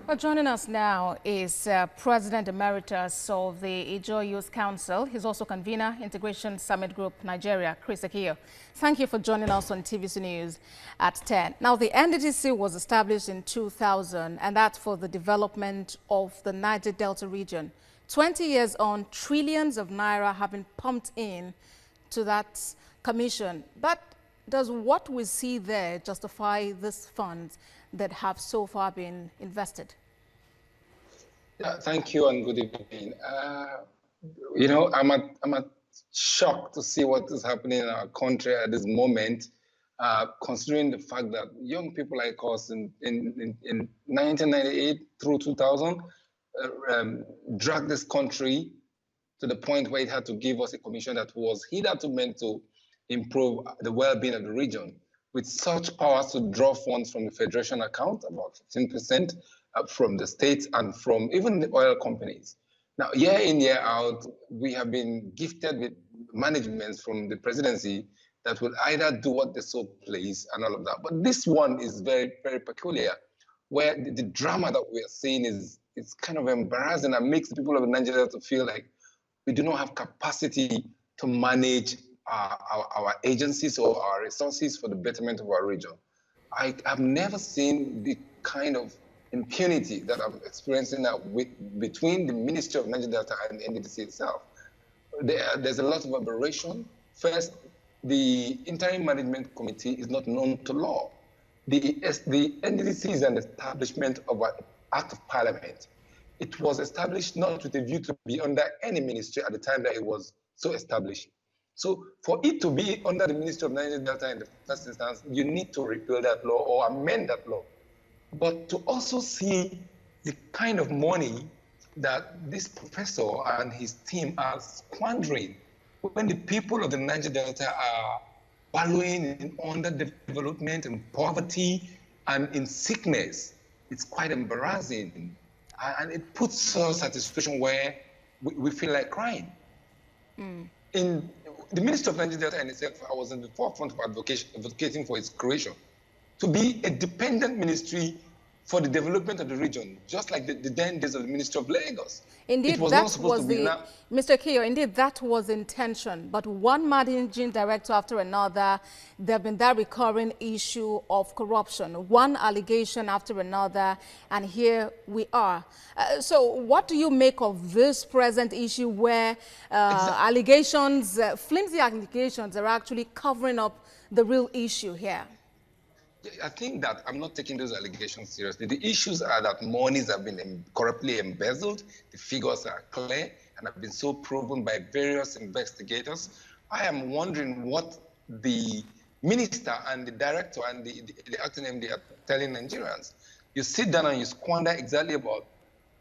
Well, joining us now is President Emeritus of the Ekiyor Youth Council. He's also convener, Integration Summit Group Nigeria, Ekiyor. Thank you for joining us on TVC News at 10. Now, the NDDC was established in 2000, and that's for the development of the Niger Delta region. 20 years on, trillions of naira have been pumped in to that commission. But does what we see there justify these funds that have so far been invested? Yeah, thank you and good evening. I'm shocked to see what is happening in our country at this moment, considering the fact that young people like us in 1998 through 2000 dragged this country to the point where it had to give us a commission that was hitherto meant to improve the well-being of the region, with such powers to draw funds from the federation account, about 15%, from the states and from even the oil companies. Now, year in, year out, we have been gifted with managements from the presidency that will either do what they so please and all of that. But this one is very, very peculiar, where the drama that we are seeing is kind of embarrassing and makes the people of Nigeria to feel like we do not have capacity to manage our agencies or our resources for the betterment of our region. I have never seen the kind of impunity that I'm experiencing now between the Ministry of Niger Delta and the NDDC itself. There's a lot of aberration. First, the Interim Management Committee is not known to law. The NDDC is an establishment of an Act of Parliament. It was established not with a view to be under any ministry at the time that it was so established. So for it to be under the Ministry of Niger Delta in the first instance, you need to repeal that law or amend that law. But to also see the kind of money that this professor and his team are squandering when the people of the Niger Delta are wallowing in underdevelopment and poverty and in sickness, it's quite embarrassing. And it puts us at a situation where we feel like crying. In the Ministry of Niger Delta and itself, I was in the forefront of advocating for its creation, to be a dependent ministry for the development of the region, just like the then days of the Ministry of Lagos. Indeed, that was Mr. Ekiyor, indeed, that was intention. But one managing director after another, there have been that recurring issue of corruption, one allegation after another, and here we are. So what do you make of this present issue where allegations, flimsy allegations, are actually covering up the real issue here? I think that I'm not taking those allegations seriously. The issues are that monies have been corruptly embezzled. The figures are clear and have been so proven by various investigators. I am wondering what the minister and the director and the acting MD are telling Nigerians. You sit down and you squander exactly about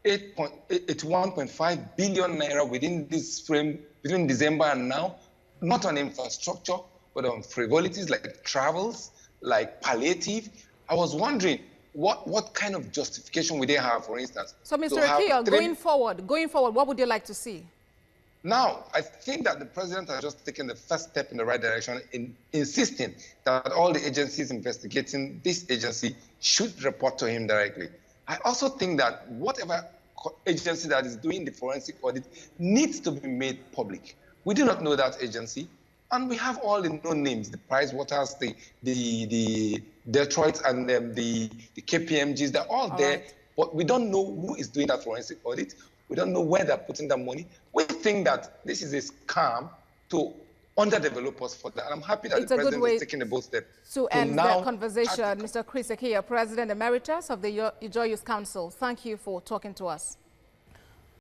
81.5 billion naira within this frame, between December and now, not on infrastructure, but on frivolities like travels, like palliative. I was wondering what kind of justification would they have, for instance? So, Mr. Ekiyor, going forward, what would you like to see? Now, I think that the president has just taken the first step in the right direction in insisting that all the agencies investigating this agency should report to him directly. I also think that whatever agency that is doing the forensic audit needs to be made public. We do not know that agency. And we have all the known names, the Price Waters, the Detroit, and the KPMGs, they're all there. Right. But we don't know who is doing that forensic audit. We don't know where they're putting that money. We think that this is a scam to underdevelop us for that. And I'm happy that the president is taking a bold step. To end the conversation, Mr. Ekiyor, President Emeritus of the Ekiyor Youth Council, thank you for talking to us.